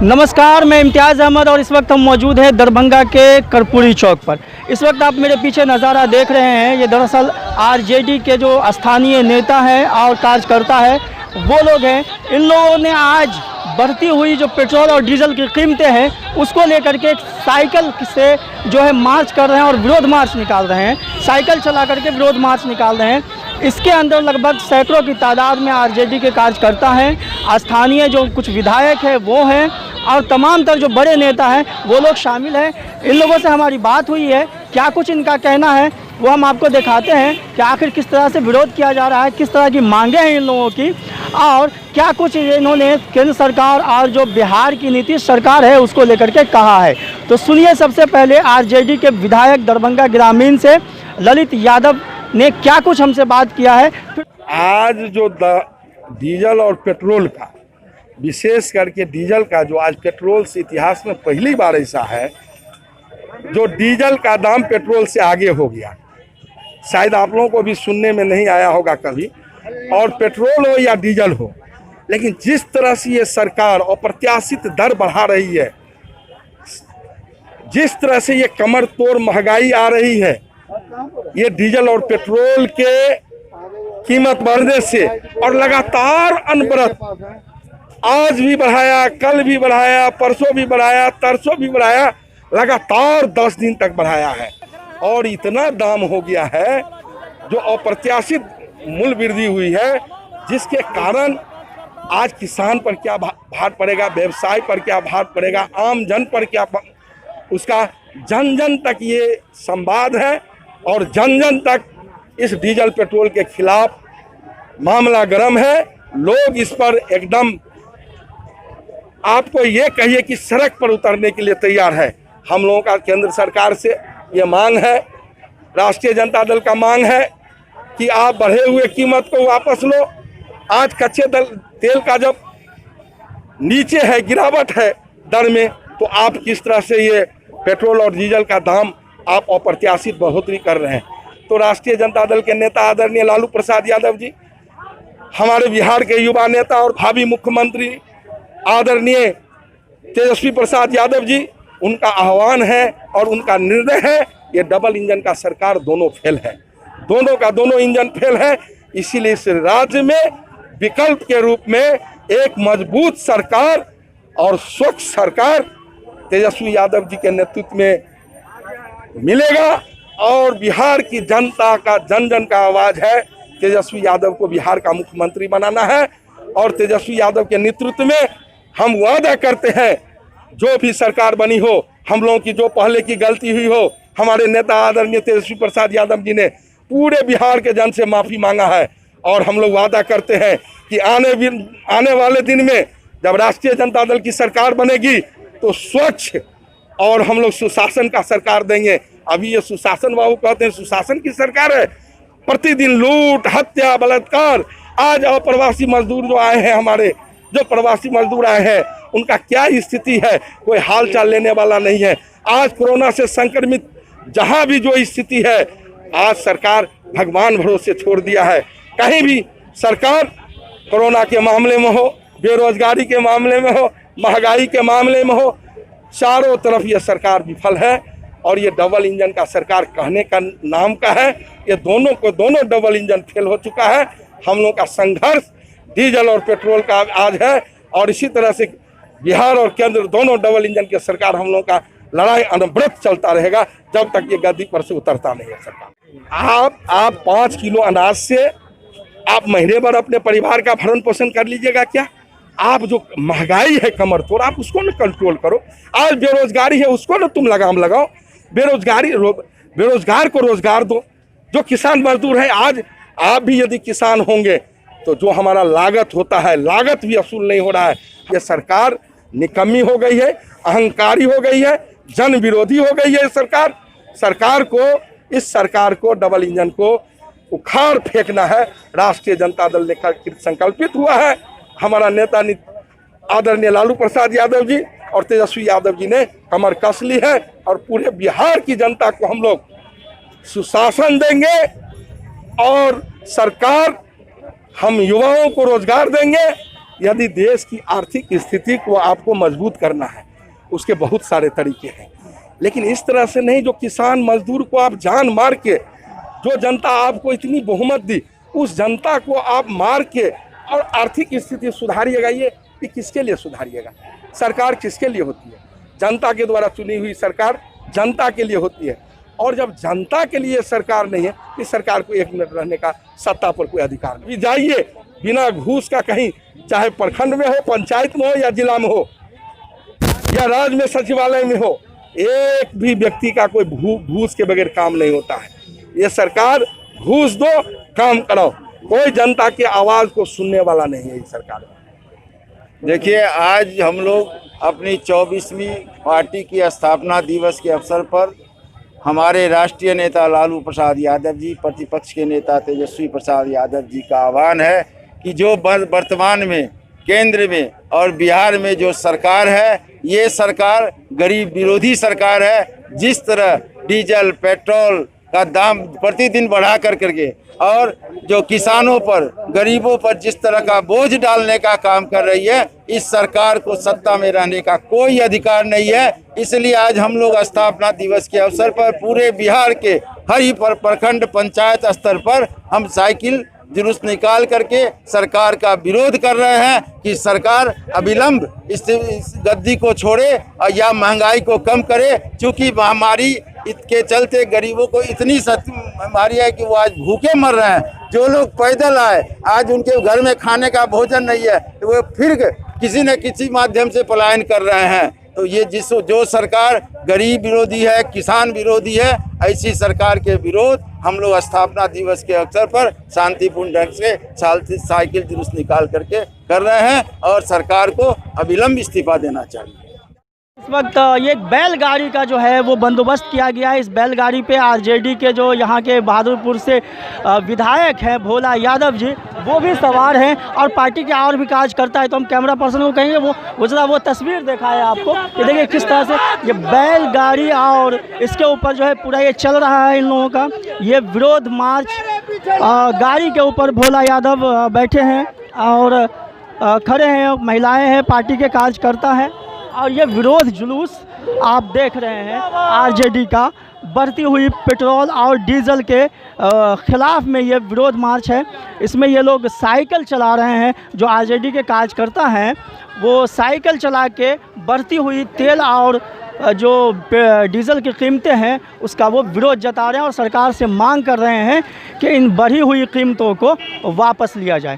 नमस्कार, मैं इम्तियाज़ अहमद और इस वक्त हम मौजूद हैं दरभंगा के कर्पूरी चौक पर। इस वक्त आप मेरे पीछे नज़ारा देख रहे हैं, ये दरअसल आरजेडी के जो स्थानीय नेता हैं और कार्यकर्ता है वो लोग हैं। इन लोगों ने आज बढ़ती हुई जो पेट्रोल और डीजल की कीमतें हैं उसको लेकर के साइकिल से जो है मार्च कर रहे हैं और विरोध मार्च निकाल रहे हैं। साइकिल चला करके विरोध मार्च निकाल रहे हैं। इसके अंदर लगभग सैकड़ों की तादाद में आरजेडी के कार्यकर्ता हैं, स्थानीय जो कुछ विधायक हैं वो हैं और तमाम तर जो बड़े नेता हैं वो लोग शामिल हैं। इन लोगों से हमारी बात हुई है, क्या कुछ इनका कहना है वो हम आपको दिखाते हैं कि आखिर किस तरह से विरोध किया जा रहा है, किस तरह की मांगे हैं इन लोगों की और क्या कुछ इन्होंने केंद्र सरकार और जो बिहार की नीतीश सरकार है उसको लेकर के कहा है। तो सुनिए सबसे पहले आरजेडी के विधायक दरभंगा ग्रामीण से ललित यादव ने क्या कुछ हमसे बात किया है। आज जो डीजल और पेट्रोल का, विशेष करके डीजल का, जो आज पेट्रोल से इतिहास में पहली बार ऐसा है जो डीजल का दाम पेट्रोल से आगे हो गया। शायद आप लोगों को भी सुनने में नहीं आया होगा कभी, और पेट्रोल हो या डीजल हो, लेकिन जिस तरह से ये सरकार अप्रत्याशित दर बढ़ा रही है, जिस तरह से ये कमर तोड़ महंगाई आ रही है, ये डीजल और पेट्रोल के कीमत बढ़ने से और लगातार अनवरत, आज भी बढ़ाया, कल भी बढ़ाया, परसों भी बढ़ाया, तरसों भी बढ़ाया, लगातार 10 दिन तक बढ़ाया है और इतना दाम हो गया है जो अप्रत्याशित मूल्य वृद्धि हुई है, जिसके कारण आज किसान पर क्या भार पड़ेगा, व्यवसाय पर क्या भार पड़ेगा, आम जन पर क्या, उसका जन जन तक ये संवाद है और जन जन तक इस डीजल पेट्रोल के खिलाफ मामला गर्म है। लोग इस पर एकदम, आपको ये कहिए कि सड़क पर उतरने के लिए तैयार है। हम लोगों का केंद्र सरकार से ये मांग है, राष्ट्रीय जनता दल का मांग है कि आप बढ़े हुए कीमत को वापस लो। आज कच्चे तेल का जब नीचे है, गिरावट है दर में, तो आप किस तरह से ये पेट्रोल और डीजल का दाम आप अप्रत्याशित बढ़ोतरी कर रहे हैं। तो राष्ट्रीय जनता दल के नेता आदरणीय लालू प्रसाद यादव जी, हमारे बिहार के युवा नेता और भावी मुख्यमंत्री आदरणीय तेजस्वी प्रसाद यादव जी, उनका आह्वान है और उनका निर्णय है, ये डबल इंजन का सरकार दोनों फेल है, दोनों का दोनों इंजन फेल है। इसीलिए इस राज्य में विकल्प के रूप में एक मजबूत सरकार और स्वच्छ सरकार तेजस्वी यादव जी के नेतृत्व में मिलेगा और बिहार की जनता का, जन जन का आवाज है, तेजस्वी यादव को बिहार का मुख्यमंत्री बनाना है। और तेजस्वी यादव के नेतृत्व में हम वादा करते हैं, जो भी सरकार बनी हो, हम लोगों की जो पहले की गलती हुई हो, हमारे नेता आदरणीय तेजस्वी प्रसाद यादव जी ने पूरे बिहार के जन से माफ़ी मांगा है और हम लोग वादा करते हैं कि आने वाले दिन में जब राष्ट्रीय जनता दल की सरकार बनेगी तो स्वच्छ और हम लोग सुशासन का सरकार देंगे। अभी ये सुशासन बाबू कहते हैं सुशासन की सरकार है, प्रतिदिन लूट, हत्या, बलात्कार। आज अप्रवासी मजदूर जो आए हैं, हमारे जो प्रवासी मजदूर आए हैं, उनका क्या स्थिति है, कोई हाल चाल लेने वाला नहीं है। आज कोरोना से संक्रमित जहां भी जो स्थिति है, आज सरकार भगवान भरोसे छोड़ दिया है। कहीं भी सरकार कोरोना के मामले में हो, बेरोजगारी के मामले में हो, महंगाई के मामले में हो, चारों तरफ ये सरकार विफल है और ये डबल इंजन का सरकार कहने का नाम का है। ये दोनों डबल इंजन फेल हो चुका है। हम लोग का संघर्ष डीजल और पेट्रोल का आज है और इसी तरह से बिहार और केंद्र दोनों डबल इंजन के सरकार, हम लोग का लड़ाई अनवरत चलता रहेगा जब तक ये गद्दी पर से उतरता नहीं है सरकार। आप 5 किलो अनाज से आप महीने भर अपने परिवार का भरण पोषण कर लीजिएगा क्या? आप जो महंगाई है कमर तोड़, आप उसको न कंट्रोल करो। आज बेरोजगारी है, उसको न तुम लगाम लगाओ। बेरोजगार को रोजगार दो। जो किसान मजदूर है, आज आप भी यदि किसान होंगे तो जो हमारा लागत होता है, लागत भी वसूल नहीं हो रहा है। ये सरकार निकम्मी हो गई है, अहंकारी हो गई है, जन विरोधी हो गई है सरकार। इस सरकार को डबल इंजन को उखाड़ फेंकना है। राष्ट्रीय जनता दल ने संकल्पित हुआ है। हमारा नेता आदरणीय लालू प्रसाद यादव जी और तेजस्वी यादव जी ने कमर कस ली है और पूरे बिहार की जनता को हम लोग सुशासन देंगे और सरकार, हम युवाओं को रोजगार देंगे यदि देश की आर्थिक स्थिति को आपको मजबूत करना है, उसके बहुत सारे तरीके हैं, लेकिन इस तरह से नहीं जो किसान मजदूर को आप जान मार के, जो जनता आपको इतनी बहुमत दी, उस जनता को आप मार के और आर्थिक स्थिति सुधारिएगा। ये किसके लिए सुधारिएगा? सरकार किसके लिए होती है? जनता के द्वारा चुनी हुई सरकार जनता के लिए होती है, और जब जनता के लिए सरकार नहीं है, इस सरकार को 1 मिनट रहने का सत्ता पर कोई अधिकार नहीं। जाइए बिना घूस का कहीं, चाहे प्रखंड में हो, पंचायत में हो, या जिला में हो, या राज्य में सचिवालय में हो, एक भी व्यक्ति का कोई घूस के बगैर काम नहीं होता है। ये सरकार घूस दो काम कराओ, कोई जनता की आवाज को सुनने वाला नहीं है ये सरकार। देखिए, आज हम लोग अपनी 24वीं पार्टी की स्थापना दिवस के अवसर पर हमारे राष्ट्रीय नेता लालू प्रसाद यादव जी, प्रतिपक्ष के नेता तेजस्वी प्रसाद यादव जी का आह्वान है कि जो वर्तमान में केंद्र में और बिहार में जो सरकार है, ये सरकार गरीब विरोधी सरकार है। जिस तरह डीजल पेट्रोल का दाम प्रतिदिन बढ़ा करके और जो किसानों पर, गरीबों पर जिस तरह का बोझ डालने का काम कर रही है, इस सरकार को सत्ता में रहने का कोई अधिकार नहीं है। इसलिए आज हम लोग स्थापना दिवस के अवसर पर पूरे बिहार के हर ही प्रखंड पंचायत स्तर पर हम साइकिल जुलूस निकाल करके सरकार का विरोध कर रहे हैं कि सरकार अविलंब इस गद्दी को छोड़े और या महंगाई को कम करे। चूँकि महामारी के चलते गरीबों को इतनी महामारी है कि वो आज भूखे मर रहे हैं। जो लोग पैदल आए, आज उनके घर में खाने का भोजन नहीं है, तो वो फिर किसी न किसी माध्यम से पलायन कर रहे हैं। तो ये जो सरकार गरीब विरोधी है, किसान विरोधी है, ऐसी सरकार के विरोध हम लोग स्थापना दिवस के अवसर पर शांतिपूर्ण ढंग से साइकिल जुलूस निकाल करके कर रहे हैं और सरकार को अविलंब इस्तीफा देना चाहिए। इस वक्त ये बैलगाड़ी का जो है वो बंदोबस्त किया गया है। इस बैलगाड़ी पे आरजेडी के जो यहाँ के बहादुरपुर से विधायक हैं भोला यादव जी, वो भी सवार हैं और पार्टी के और भी कार्यकर्ता है। तो हम कैमरा पर्सन को कहेंगे वो जरा वो तस्वीर दिखाए आपको कि देखिए किस तरह से ये बैलगाड़ी और इसके ऊपर जो है पूरा ये चल रहा है इन लोगों का ये विरोध मार्च। गाड़ी के ऊपर भोला यादव बैठे हैं और खड़े हैं, महिलाएँ हैं, पार्टी के कार्यकर्ता हैं और ये विरोध जुलूस आप देख रहे हैं आरजेडी का बढ़ती हुई पेट्रोल और डीजल के खिलाफ में ये विरोध मार्च है। इसमें ये लोग साइकिल चला रहे हैं, जो आरजेडी के कार्यकर्ता हैं वो साइकिल चला के बढ़ती हुई तेल और जो डीजल की कीमतें हैं उसका वो विरोध जता रहे हैं और सरकार से मांग कर रहे हैं कि इन बढ़ी हुई कीमतों को वापस लिया जाए।